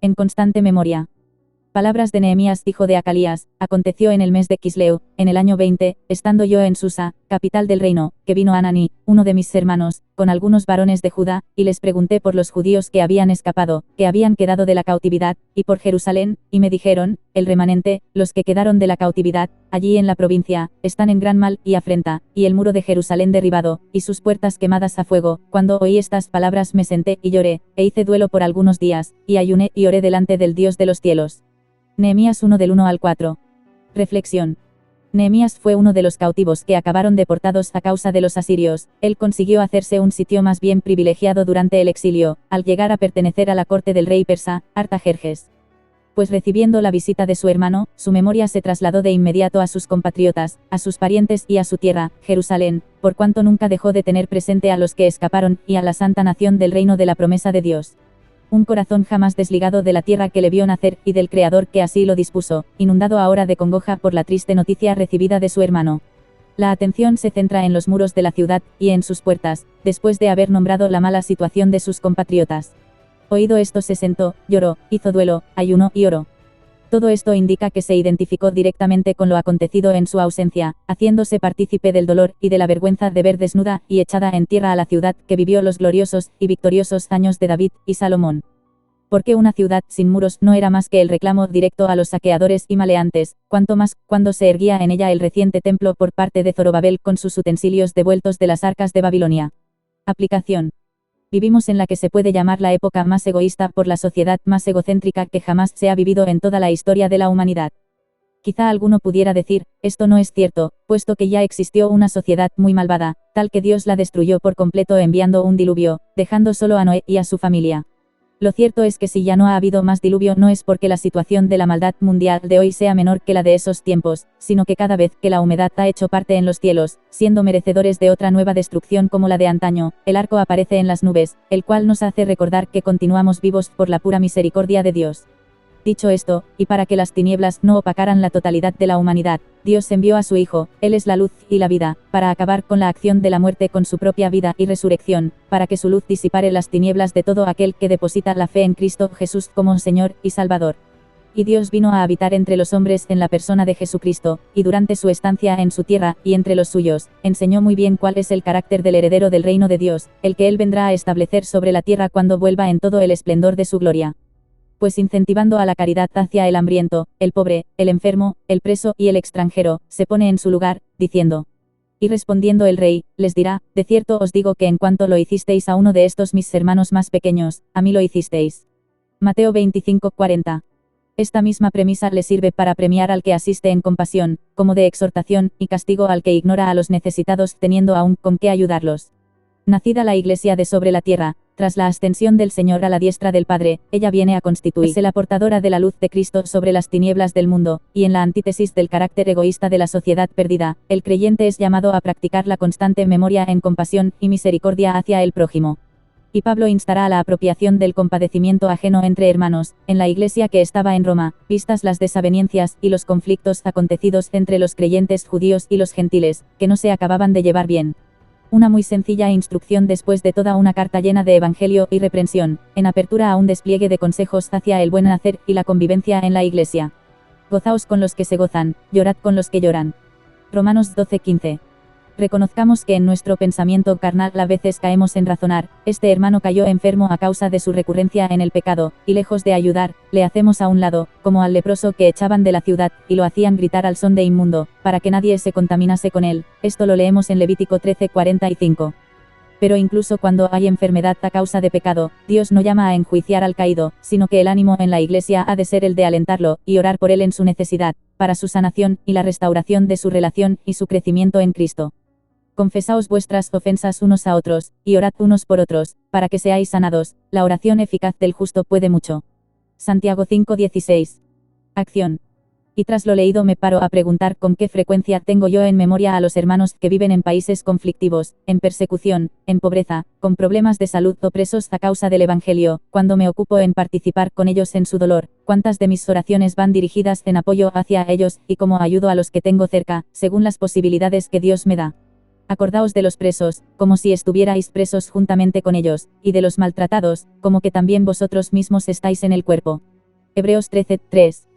en constante memoria. Palabras de Nehemías hijo de Acalías. Aconteció en el mes de Quisleu, en el año 20, estando yo en Susa, capital del reino, que vino Ananí, uno de mis hermanos, con algunos varones de Judá, y les pregunté por los judíos que habían escapado, que habían quedado de la cautividad, y por Jerusalén, y me dijeron, el remanente, los que quedaron de la cautividad, allí en la provincia, están en gran mal y afrenta, y el muro de Jerusalén derribado, y sus puertas quemadas a fuego. Cuando oí estas palabras me senté y lloré, e hice duelo por algunos días, y ayuné y oré delante del Dios de los cielos. Nehemías 1 del 1 al 4. Reflexión. Nehemías fue uno de los cautivos que acabaron deportados a causa de los asirios. Él consiguió hacerse un sitio más bien privilegiado durante el exilio, al llegar a pertenecer a la corte del rey persa, Artajerjes. Pues recibiendo la visita de su hermano, su memoria se trasladó de inmediato a sus compatriotas, a sus parientes y a su tierra, Jerusalén, por cuanto nunca dejó de tener presente a los que escaparon, y a la santa nación del reino de la promesa de Dios. Un corazón jamás desligado de la tierra que le vio nacer, y del Creador que así lo dispuso, inundado ahora de congoja por la triste noticia recibida de su hermano. La atención se centra en los muros de la ciudad, y en sus puertas, después de haber nombrado la mala situación de sus compatriotas. Oído esto se sentó, lloró, hizo duelo, ayunó y oró. Todo esto indica que se identificó directamente con lo acontecido en su ausencia, haciéndose partícipe del dolor y de la vergüenza de ver desnuda y echada en tierra a la ciudad que vivió los gloriosos y victoriosos años de David y Salomón. Porque una ciudad sin muros no era más que el reclamo directo a los saqueadores y maleantes, cuanto más cuando se erguía en ella el reciente templo por parte de Zorobabel con sus utensilios devueltos de las arcas de Babilonia. Aplicación. Vivimos en la que se puede llamar la época más egoísta por la sociedad más egocéntrica que jamás se ha vivido en toda la historia de la humanidad. Quizá alguno pudiera decir, esto no es cierto, puesto que ya existió una sociedad muy malvada, tal que Dios la destruyó por completo enviando un diluvio, dejando solo a Noé y a su familia. Lo cierto es que si ya no ha habido más diluvio no es porque la situación de la maldad mundial de hoy sea menor que la de esos tiempos, sino que cada vez que la humedad ha hecho parte en los cielos, siendo merecedores de otra nueva destrucción como la de antaño, el arco aparece en las nubes, el cual nos hace recordar que continuamos vivos por la pura misericordia de Dios. Dicho esto, y para que las tinieblas no opacaran la totalidad de la humanidad, Dios envió a su Hijo, Él es la luz y la vida, para acabar con la acción de la muerte con su propia vida y resurrección, para que su luz disipare las tinieblas de todo aquel que deposita la fe en Cristo Jesús como Señor y Salvador. Y Dios vino a habitar entre los hombres en la persona de Jesucristo, y durante su estancia en su tierra y entre los suyos, enseñó muy bien cuál es el carácter del heredero del reino de Dios, el que Él vendrá a establecer sobre la tierra cuando vuelva en todo el esplendor de su gloria. Pues incentivando a la caridad hacia el hambriento, el pobre, el enfermo, el preso y el extranjero, se pone en su lugar, diciendo. Y respondiendo el rey, les dirá, de cierto os digo que en cuanto lo hicisteis a uno de estos mis hermanos más pequeños, a mí lo hicisteis. Mateo 25:40. Esta misma premisa le sirve para premiar al que asiste en compasión, como de exhortación y castigo al que ignora a los necesitados teniendo aún con qué ayudarlos. Nacida la Iglesia de sobre la tierra, tras la ascensión del Señor a la diestra del Padre, ella viene a constituirse la portadora de la luz de Cristo sobre las tinieblas del mundo, y en la antítesis del carácter egoísta de la sociedad perdida, el creyente es llamado a practicar la constante memoria en compasión y misericordia hacia el prójimo. Y Pablo instará a la apropiación del compadecimiento ajeno entre hermanos, en la Iglesia que estaba en Roma, vistas las desavenencias y los conflictos acontecidos entre los creyentes judíos y los gentiles, que no se acababan de llevar bien. Una muy sencilla instrucción después de toda una carta llena de evangelio y reprensión, en apertura a un despliegue de consejos hacia el buen hacer y la convivencia en la Iglesia. Gozaos con los que se gozan, llorad con los que lloran. Romanos 12:15. Reconozcamos que en nuestro pensamiento carnal a veces caemos en razonar, este hermano cayó enfermo a causa de su recurrencia en el pecado, y lejos de ayudar, le hacemos a un lado, como al leproso que echaban de la ciudad, y lo hacían gritar al son de inmundo, para que nadie se contaminase con él. Esto lo leemos en Levítico 13:45. Pero incluso cuando hay enfermedad a causa de pecado, Dios no llama a enjuiciar al caído, sino que el ánimo en la Iglesia ha de ser el de alentarlo, y orar por él en su necesidad, para su sanación, y la restauración de su relación, y su crecimiento en Cristo. Confesaos vuestras ofensas unos a otros, y orad unos por otros, para que seáis sanados. La oración eficaz del justo puede mucho. Santiago 5:16. Acción. Y tras lo leído me paro a preguntar con qué frecuencia tengo yo en memoria a los hermanos que viven en países conflictivos, en persecución, en pobreza, con problemas de salud o presos a causa del Evangelio, cuando me ocupo en participar con ellos en su dolor, cuántas de mis oraciones van dirigidas en apoyo hacia ellos, y cómo ayudo a los que tengo cerca, según las posibilidades que Dios me da. Acordaos de los presos, como si estuvierais presos juntamente con ellos, y de los maltratados, como que también vosotros mismos estáis en el cuerpo. Hebreos 13:3.